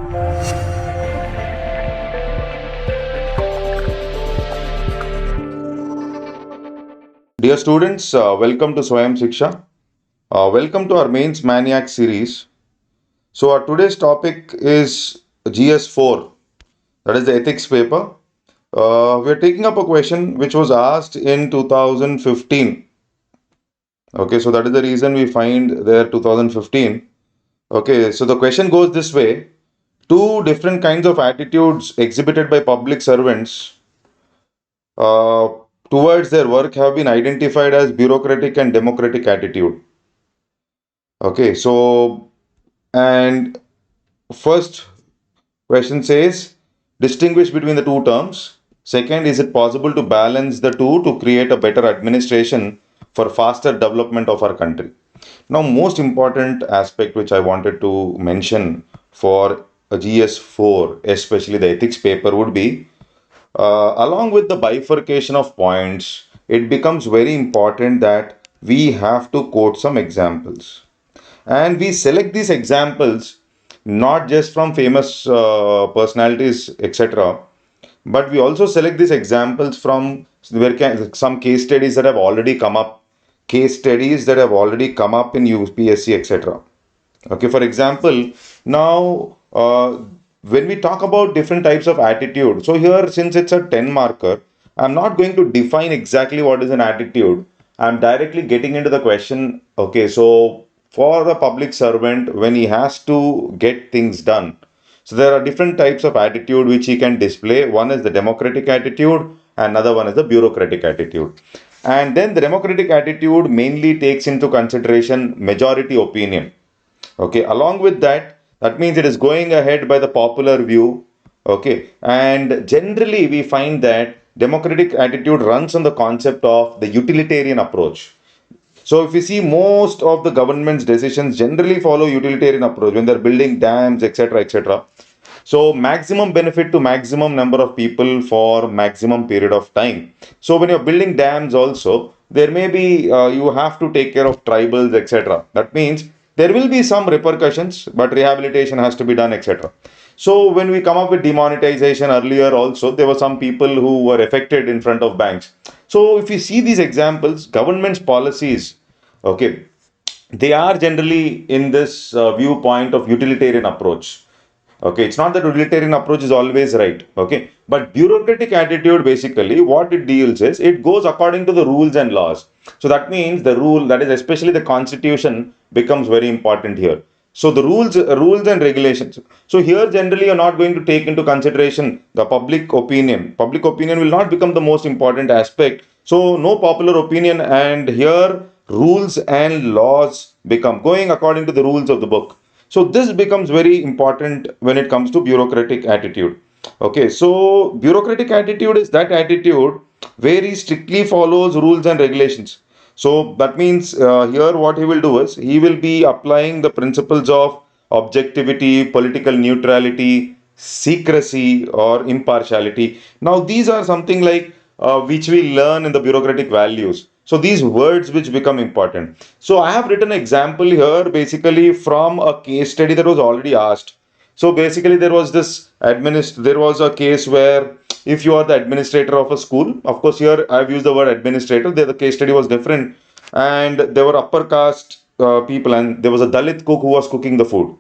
Dear students, welcome to Swayam SHIKSHAA. Welcome to our mains Maniac series. So our today's topic is GS4, that is the ethics paper. We are taking up a question which was asked in 2015. Okay, so that is the reason we find there 2015. Okay, so the question goes this way. Two different kinds of attitudes exhibited by public servants uh, towards their work have been identified as bureaucratic and democratic attitude. Okay, so and first question says distinguish between the two terms. Second, is it possible to balance the two to create a better administration for faster development of our country? Now, most important aspect which I wanted to mention for a GS4, especially the ethics paper, would be along with the bifurcation of points, it becomes very important that we have to quote some examples. And we select these examples not just from famous personalities, etc., but we also select these examples from some case studies that have already come up, in UPSC, etc. Okay, for example, now when we talk about different types of attitude, so here since it's a 10 marker, I'm not going to define exactly what is an attitude. I'm directly getting into the question. Okay, so for a public servant, when he has to get things done, so there are different types of attitude which he can display. One is the democratic attitude, another one is the bureaucratic attitude. And then the democratic attitude mainly takes into consideration majority opinion. Okay, along with that, that means it is going ahead by the popular view. Okay, and generally we find that democratic attitude runs on the concept of the utilitarian approach. So if you see, most of the government's decisions generally follow utilitarian approach when they're building dams, etc., etc. So maximum benefit to maximum number of people for maximum period of time. So when you're building dams also, there may be you have to take care of tribals, etc. That means there will be some repercussions, but rehabilitation has to be done, etc. So when we come up with demonetization earlier also, there were some people who were affected in front of banks. So if you see these examples, government's policies, okay, they are generally in this viewpoint of utilitarian approach. Okay, it's not that utilitarian approach is always right. Okay, but bureaucratic attitude, basically what it deals is it goes according to the rules and laws. So that means the rule, that is especially the constitution, becomes very important here. So the rules and regulations. So here generally you're not going to take into consideration the public opinion. Public opinion will not become the most important aspect. So no popular opinion, and here rules and laws become going according to the rules of the book. So this becomes very important when it comes to bureaucratic attitude. Okay, so bureaucratic attitude is that attitude where he strictly follows rules and regulations. So that means here what he will do is he will be applying the principles of objectivity, political neutrality, secrecy, or impartiality. Now these are something like which we learn in the bureaucratic values. So these words which become important. So I have written an example here basically from a case study that was already asked. So basically there was a case where if you are the administrator of a school, of course here I've used the word administrator, there the case study was different, and there were upper caste people, and there was a Dalit cook who was cooking the food.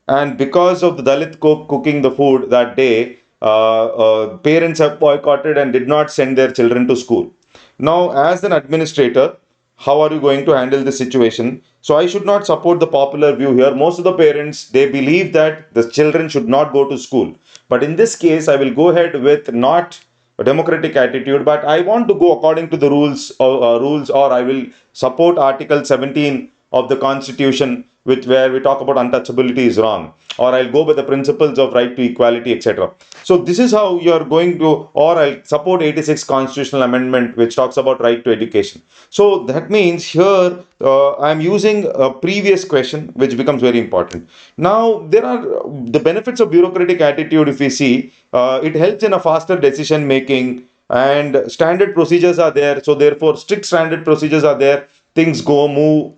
And because of the Dalit cook cooking the food that day, parents have boycotted and did not send their children to school. Now, as an administrator, how are you going to handle this situation? So I should not support the popular view here. Most of the parents, they believe that the children should not go to school. But in this case, I will go ahead with not a democratic attitude, but I want to go according to the rules, or I will support Article 17 of the Constitution, which where we talk about untouchability is wrong, or I'll go by the principles of right to equality, etc. So this is how you are going to, or I'll support 86 constitutional amendment which talks about right to education. So that means here I'm using a previous question which becomes very important. Now there are the benefits of bureaucratic attitude. If we see, it helps in a faster decision making, and standard procedures are there. So therefore strict standard procedures are there, things go move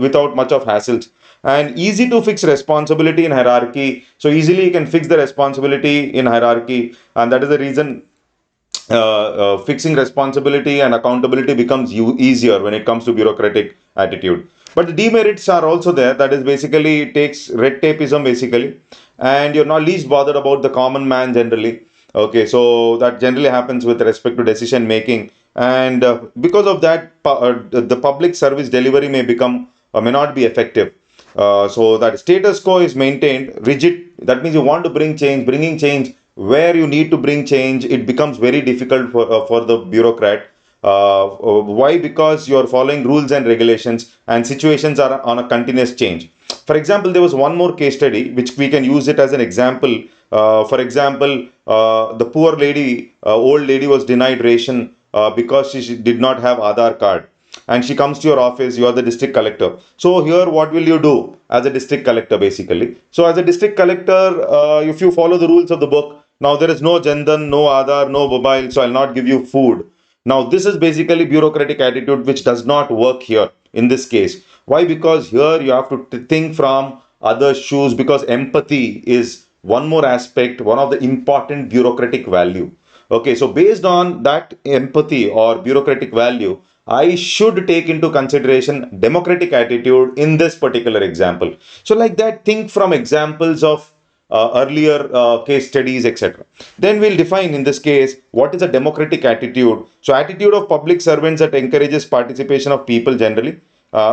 without much of hassles. and easy to fix responsibility in hierarchy. So easily you can fix the responsibility in hierarchy, and that is the reason fixing responsibility and accountability becomes easier when it comes to bureaucratic attitude. But the demerits are also there. That is basically it takes red tapeism basically, and you're not least bothered about the common man generally. Okay, so that generally happens with respect to decision making, and because of that, the public service delivery may become may not be effective. So that status quo is maintained rigid. That means you want to bring change. Bringing change where you need to bring change, it becomes very difficult for the bureaucrat. Why? Because you are following rules and regulations, and situations are on a continuous change. For example, there was one more case study which we can use it as an example. For example, the poor lady, old lady, was denied ration because she did not have Aadhaar card, and she comes to your office. You are the district collector. So here what will you do as a district collector basically? So as a district collector, if you follow the rules of the book, now there is no Jandan, no Aadhaar, no mobile, so I'll not give you food. Now this is basically bureaucratic attitude which does not work here in this case. Why? Because here you have to think from other shoes, because empathy is one more aspect, one of the important bureaucratic value. Okay, so based on that empathy or bureaucratic value, I should take into consideration democratic attitude in this particular example. So, like that, think from examples of earlier case studies, etc. Then we'll define in this case what is a democratic attitude. So, attitude of public servants that encourages participation of people generally.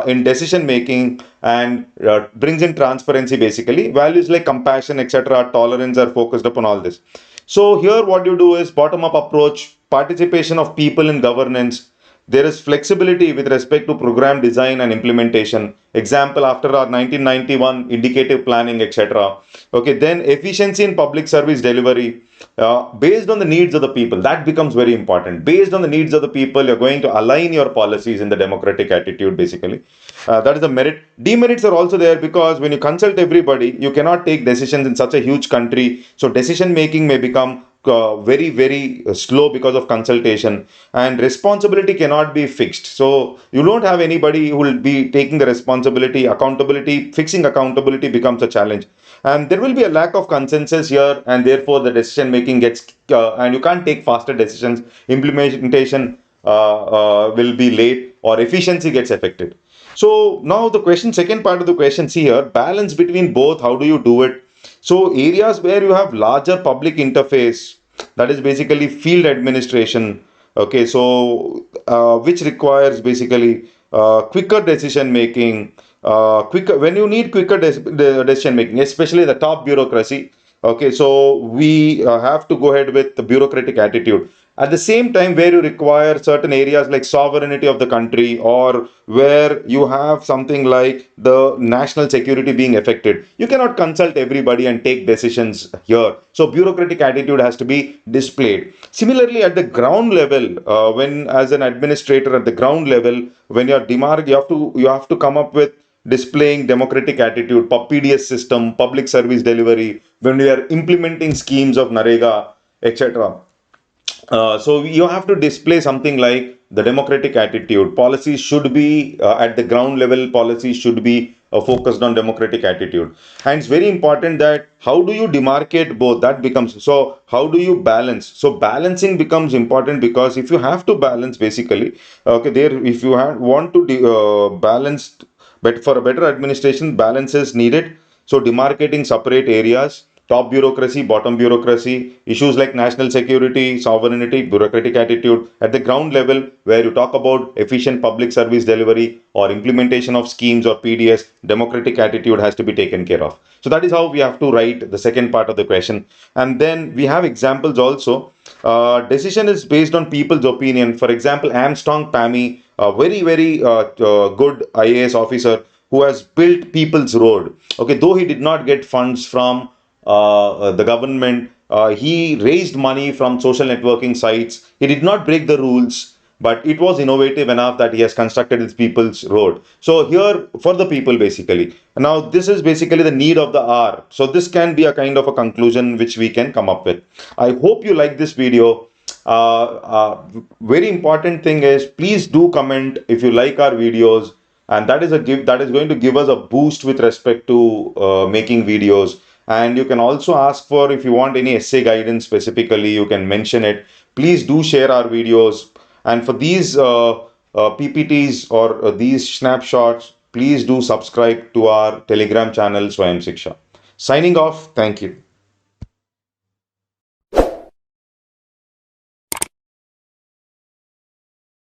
In decision making, and brings in transparency basically. Values like compassion, etc., tolerance are focused upon all this. So here what you do is bottom up approach, participation of people in governance. There is flexibility with respect to program design and implementation. Example, after our 1991 indicative planning, etc. Okay, then efficiency in public service delivery based on the needs of the people. That becomes very important. Based on the needs of the people, you're going to align your policies in the democratic attitude basically. That is the merit. Demerits are also there because when you consult everybody, you cannot take decisions in such a huge country. So decision making may become very slow because of consultation, and responsibility cannot be fixed. So you don't have anybody who will be taking the responsibility. Accountability, fixing accountability becomes a challenge, and there will be a lack of consensus here, and therefore the decision making gets and you can't take faster decisions. Implementation will be late, or efficiency gets affected. So now the question, second part of the question, see here, balance between both. How do you do it? So areas where you have larger public interface, that is basically field administration. Okay, so which requires basically quicker decision making, quicker when you need quicker decision making, especially the top bureaucracy. Okay, so we have to go ahead with the bureaucratic attitude. At the same time, where you require certain areas like sovereignty of the country, or where you have something like the national security being affected, you cannot consult everybody and take decisions here. So bureaucratic attitude has to be displayed. Similarly, at the ground level, when as an administrator at the ground level, when you're you have to come up with displaying democratic attitude, PDS system, public service delivery, when we are implementing schemes of Narega, etc. So you have to display something like the democratic attitude. Policies should be at the ground level. Policies should be focused on democratic attitude, and it's very important that how do you demarcate both. That becomes, so how do you balance? So balancing becomes important, because if you have to balance basically, okay, there if you want to balance, but for a better administration, balance is needed. So demarcating separate areas, top bureaucracy, bottom bureaucracy, issues like national security, sovereignty, bureaucratic attitude at the ground level, where you talk about efficient public service delivery or implementation of schemes or PDS, democratic attitude has to be taken care of. So that is how we have to write the second part of the question. And then we have examples also. Decision is based on people's opinion. For example, Armstrong Pammy, a very good IAS officer who has built People's Road. Okay, though he did not get funds from the government, he raised money from social networking sites. He did not break the rules, but it was innovative enough that he has constructed his People's Road. So here for the people basically. Now this is basically the need of the hour. So this can be a kind of a conclusion which we can come up with. I hope you like this video. Very important thing is, please do comment if you like our videos. and that is going to give us a boost with respect to making videos. And you can also ask for, if you want any essay guidance specifically, you can mention it. Please do share our videos. And for these PPTs or these snapshots, please do subscribe to our Telegram channel, Swayam Shiksha. Signing off. Thank you.